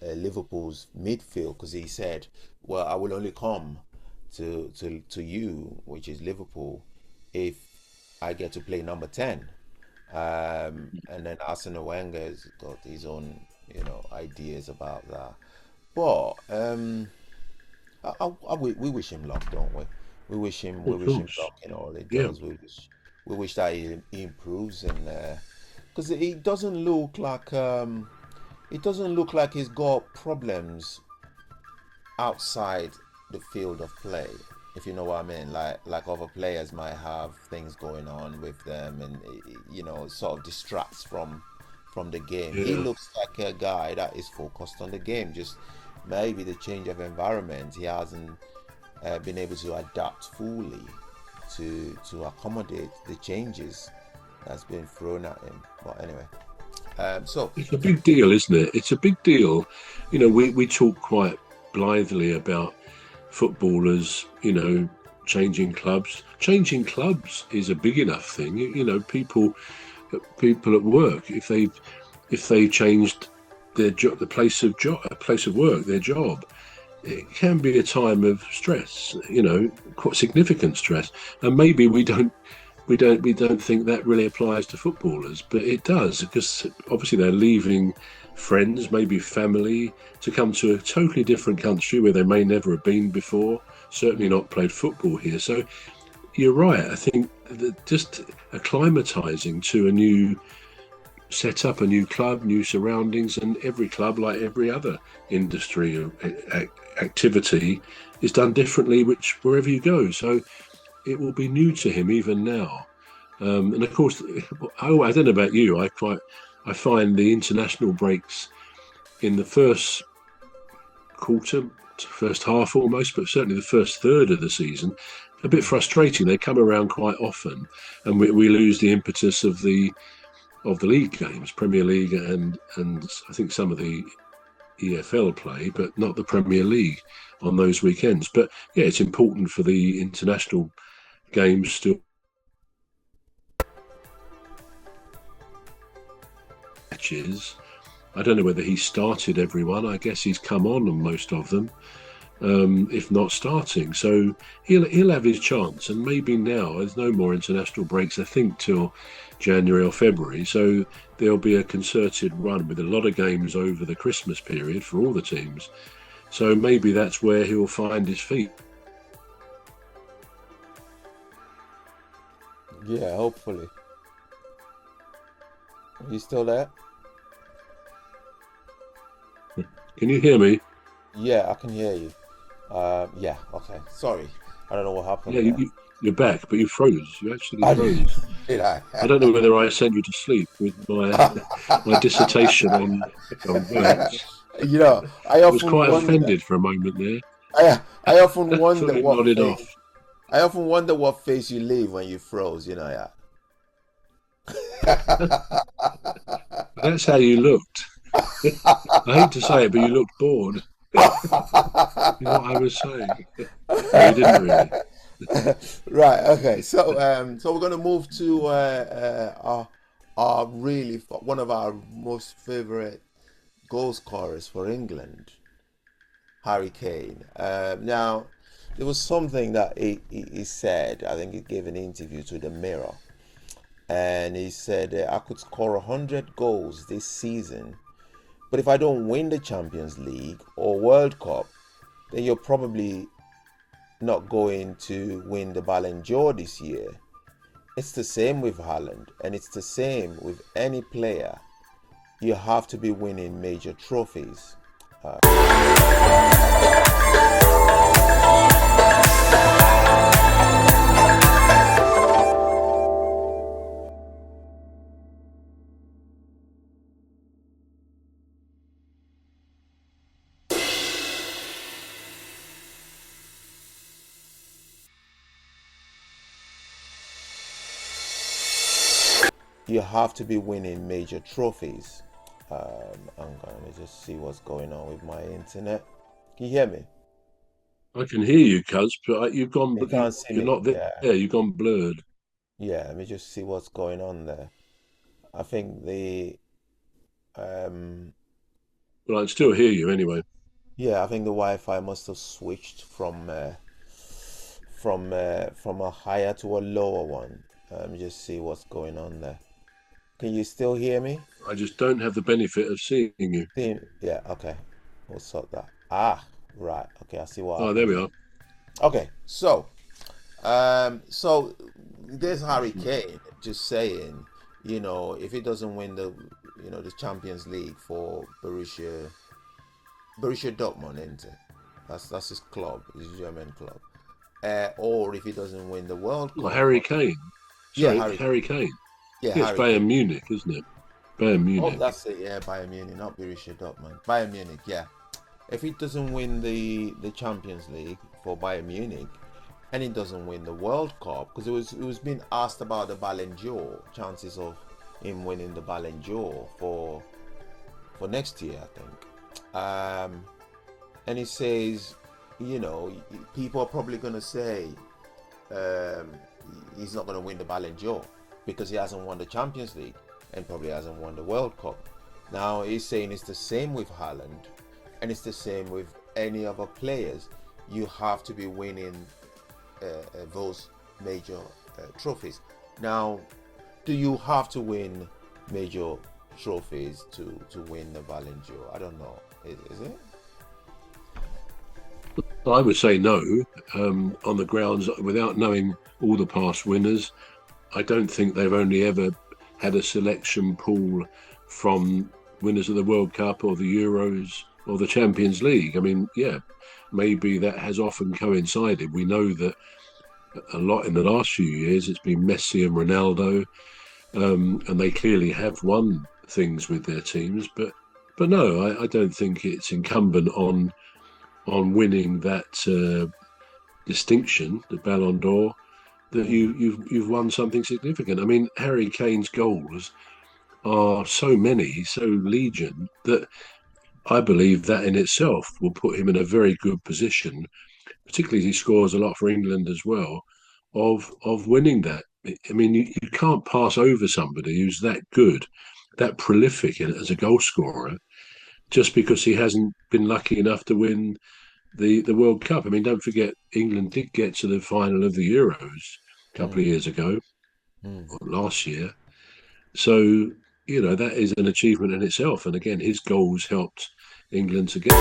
Liverpool's midfield, because he said, "Well, I will only come to you, which is Liverpool, if I get to play number 10." And then Arsene Wenger's got his own, ideas about that. But we wish him luck, don't we? We Of wish him course. luck in all he Yeah. does. We wish that he improves, and because it doesn't look like he's got problems outside the field of play, if you know what I mean. Like other players might have things going on with them, and it sort of distracts from the game. He Yeah. looks like a guy that is focused on the game. Just maybe the change of environment, he hasn't been able to adapt fully to accommodate the changes that's been thrown at him. But anyway, so It's a big deal, isn't it? It's a big deal. We talk quite blithely about footballers, changing clubs. Changing clubs is a big enough thing. People at work, if they changed their job, a place of work, their job, it can be a time of stress, quite significant stress. And maybe we don't think that really applies to footballers, but it does, because obviously they're leaving friends, maybe family, to come to a totally different country where they may never have been before, certainly not played football here. So you're right. I think that just acclimatizing to a new setup, a new club, new surroundings, and every club, like every other industry or activity, is done differently, which wherever you go. So it will be new to him even now. And of course, I don't know about you. I find the international breaks in the first quarter, first half almost, but certainly the first third of the season, a bit frustrating. They come around quite often, and we lose the impetus of the league games, Premier League, and I think some of the EFL play, but not the Premier League on those weekends. But yeah, it's important for the international games still. Matches. I don't know whether he started everyone. I guess he's come on most of them, if not starting. So he'll have his chance, and maybe now there's no more international breaks. I think till January or February. So there'll be a concerted run with a lot of games over the Christmas period for all the teams. So maybe that's where he'll find his feet. yeah, hopefully. Are you still there? Can you hear me? Yeah, I can hear you. Yeah, okay. Sorry, I don't know what Yeah, happened there. you're back, but you froze. You actually I did, froze. did I? I don't know whether I sent you to sleep with my dissertation on Writz. I I was often quite wonder. offended for a moment there. I often wonder Thought it what nodded face. off. I often wonder what face you leave when you froze. That's how you looked. I hate to say it, but you looked bored. You know what I was saying? No, you didn't really. Right. Okay. So we're gonna move to our really one of our most favorite goal scorers for England, Harry Kane. Now, there was something that he said. I think he gave an interview to the Mirror, and he said, "I could score 100 goals this season, but if I don't win the Champions League or World Cup, then you're probably not going to win the Ballon d'Or this year." It's the same with Haaland, and it's the same with any player. You have to be winning major trophies. You have to be winning major trophies. I'm going to just see what's going on with my internet. Can you hear me? I can hear you, Cuz, but you've gone. You can't see You're me. not there. Yeah. You've gone blurred. Yeah, let me just see what's going on there. I think the um But I can still hear you anyway. Yeah, I think the Wi-Fi must have switched from a higher to a lower one. Just see what's going on there. Can you still hear me? I just don't have the benefit of seeing you. Yeah, okay. We'll sort that. Ah, right. Okay, I see what Oh, there happened we there. are. Okay, so there's Harry Kane just saying, if he doesn't win the Champions League for Borussia Dortmund, isn't it? That's his club, his German club. Or if he doesn't win the World Well, Cup Harry for, Kane. yeah, Sorry, Harry, Harry Kane. yeah, Yeah, it's Harry Bayern Kane. Munich, isn't it? Bayern Oh, Munich. that's it. Yeah, Bayern Munich, not Borussia Dortmund. Bayern Munich. Yeah. If he doesn't win the Champions League for Bayern Munich, and he doesn't win the World Cup, because it was being asked about the Ballon d'Or, chances of him winning the Ballon d'Or for next year, I think. And he says, people are probably gonna say um, he's not gonna win the Ballon d'Or because he hasn't won the Champions League and probably hasn't won the World Cup. Now he's saying it's the same with Haaland, and it's the same with any other players. You have to be winning those major trophies. Now, do you have to win major trophies to win the Ballon d'Or? I don't know. Is it? I would say no, on the grounds without knowing all the past winners. I don't think they've only ever had a selection pool from winners of the World Cup or the Euros or the Champions League. I mean, yeah, maybe that has often coincided. We know that a lot in the last few years it's been Messi and Ronaldo, and they clearly have won things with their teams. But no, I don't think it's incumbent on winning that distinction, the Ballon d'Or, that Mm, you've won something significant. I mean, Harry Kane's goals are so many, so legion, that I believe that in itself will put him in a very good position, particularly as he scores a lot for England as well, of winning that. I mean, you can't pass over somebody who's that good, that prolific as a goal scorer, just because he hasn't been lucky enough to win the World Cup. I mean, don't forget, England did get to the final of the Euros a couple of mm, years ago, mm. or last year. So, that is an achievement in itself. And again, his goals helped England to get.